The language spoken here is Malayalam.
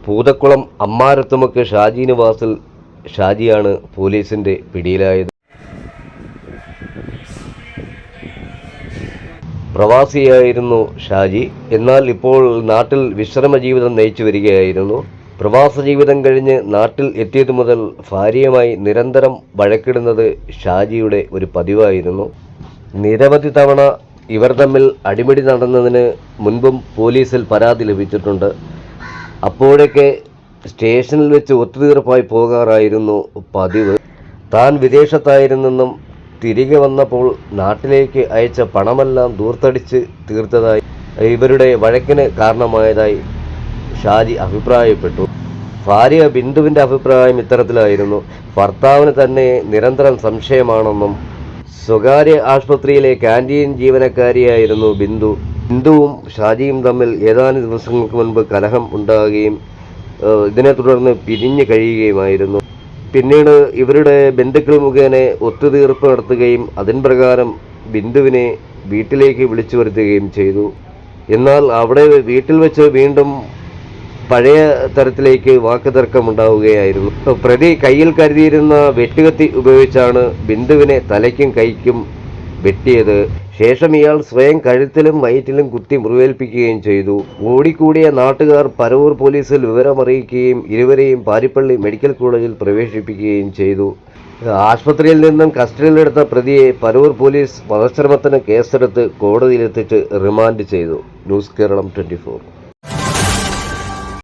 പൂതക്കുളം അമ്മാരത്തുമുക്ക് ഷാജി നിവാസിൽ ഷാജിയാണ് പോലീസിന്റെ പിടിയിലായത്. പ്രവാസിയായിരുന്നു ഷാജി. എന്നാൽ ഇപ്പോൾ നാട്ടിൽ വിശ്രമ ജീവിതം നയിച്ചു വരികയായിരുന്നു. പ്രവാസ ജീവിതം കഴിഞ്ഞ് നാട്ടിൽ എത്തിയതു മുതൽ ഭാര്യയുമായി നിരന്തരം വഴക്കിടുന്നത് ഷാജിയുടെ ഒരു പതിവായിരുന്നു. നിരവധി തവണ ഇവർ തമ്മിൽ അടിപിടി നടന്നതിന് മുൻപും പോലീസിൽ പരാതി ലഭിച്ചിട്ടുണ്ട്. അപ്പോഴൊക്കെ സ്റ്റേഷനിൽ വെച്ച് ഒത്തുതീർപ്പായി പോകാറായിരുന്നു പതിവ്. താൻ വിദേശത്തായിരുന്നെന്നും തിരികെ വന്നപ്പോൾ നാട്ടിലേക്ക് അയച്ച പണമെല്ലാം ദൂർത്തടിച്ച് തീർത്തതായി ഇവരുടെ വഴക്കിന് കാരണമായതായി ഷാജി അഭിപ്രായപ്പെട്ടു. ഭാര്യ ബിന്ദുവിൻ്റെ അഭിപ്രായം ഇത്തരത്തിലായിരുന്നു. ഭർത്താവിന് തന്നെ നിരന്തരം സംശയമാണെന്നും. സ്വകാര്യ ആശുപത്രിയിലെ ക്യാൻറ്റീൻ ജീവനക്കാരിയായിരുന്നു ബിന്ദു. ബിന്ദുവും ഷാജിയും തമ്മിൽ ഏതാനും ദിവസങ്ങൾക്ക് മുൻപ് കലഹം ഉണ്ടാകുകയും ഇതിനെ തുടർന്ന് പിരിഞ്ഞു കഴിയുകയുമായിരുന്നു. പിന്നീട് ഇവരുടെ ബന്ധുക്കൾ മുഖേന ഒത്തുതീർപ്പ് നടത്തുകയും അതിൻ പ്രകാരം ബിന്ദുവിനെ വീട്ടിലേക്ക് വിളിച്ചു വരുത്തുകയും ചെയ്തു. എന്നാൽ അവിടെ വീട്ടിൽ വെച്ച് വീണ്ടും പഴയ തരത്തിലേക്ക് വാക്കുതർക്കമുണ്ടാവുകയായിരുന്നു. പ്രതി കയ്യിൽ കരുതിയിരുന്ന വെട്ടുകത്തി ഉപയോഗിച്ചാണ് ബിന്ദുവിനെ തലയ്ക്കും കൈക്കും വെട്ടിയത്. ശേഷം ഇയാൾ സ്വയം കഴുത്തിലും വയറ്റിലും കുത്തി മുറിവേൽപ്പിക്കുകയും ചെയ്തു. ഓടിക്കൂടിയ നാട്ടുകാർ പരവൂർ പോലീസിൽ വിവരമറിയിക്കുകയും ഇരുവരെയും പാരിപ്പള്ളി മെഡിക്കൽ കോളേജിൽ പ്രവേശിപ്പിക്കുകയും ചെയ്തു. ആശുപത്രിയിൽ നിന്നും കസ്റ്റഡിയിലെടുത്ത പ്രതിയെ പരവൂർ പോലീസ് വധശ്രമത്തിന് കേസെടുത്ത് കോടതിയിലെത്തിച്ച് റിമാൻഡ് ചെയ്തു. ന്യൂസ് കേരളം 24.